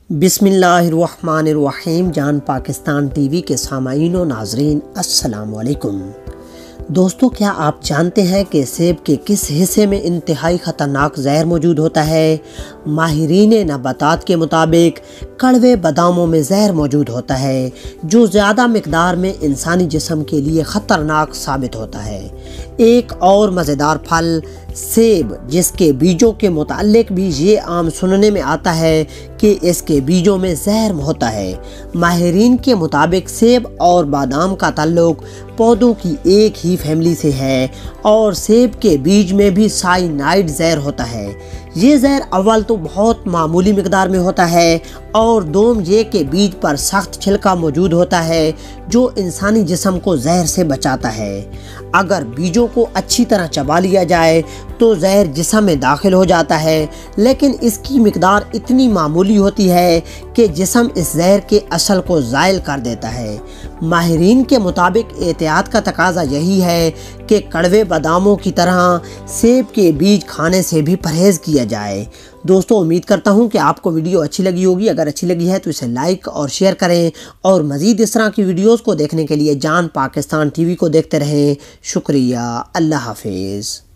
बिस्मिल्लाहिर्रहमानिर्रहीम। जान पाकिस्तान टीवी के सामाईन व नाजरीन, अस्सलाम वालेकुम। दोस्तों, क्या आप जानते हैं कि सेब के किस हिस्से में इंतहाई ख़तरनाक जहर मौजूद होता है? माहिरीन नबातात के मुताबिक कड़वे बादामों में जहर मौजूद होता है, जो ज़्यादा मिकदार में इंसानी जिस्म के लिए ख़तरनाक साबित होता है। एक और मज़ेदार फल सेब, जिसके बीजों के मुताल्लिक भी ये आम सुनने में आता है कि इसके बीजों में जहर होता है। माहिरीन के मुताबिक सेब और बादाम का ताल्लुक पौधों की एक ही फैमिली से है और सेब के बीज में भी साइनाइड जहर होता है। ये जहर अव्वल तो बहुत मामूली मिकदार में होता है और दोम ये के बीज पर सख्त छिलका मौजूद होता है जो इंसानी जिस्म को जहर से बचाता है। अगर बीजों को अच्छी तरह चबा लिया जाए तो जहर जिस्म में दाखिल हो जाता है, लेकिन इसकी मिकदार इतनी मामूली होती है कि जिस्म इस जहर के असर को ज़ायल कर देता है। माहिरीन के मुताबिक एहतियात का तकाजा यही है कि कड़वे बादामों की तरह सेब के बीज खाने से भी परहेज़ किया जाए। दोस्तों, उम्मीद करता हूं कि आपको वीडियो अच्छी लगी होगी। अगर अच्छी लगी है तो इसे लाइक और शेयर करें और मज़ीद इस तरह की वीडियोज़ को देखने के लिए जान पाकिस्तान टीवी को देखते रहें। शुक्रिया। अल्लाह हाफिज़।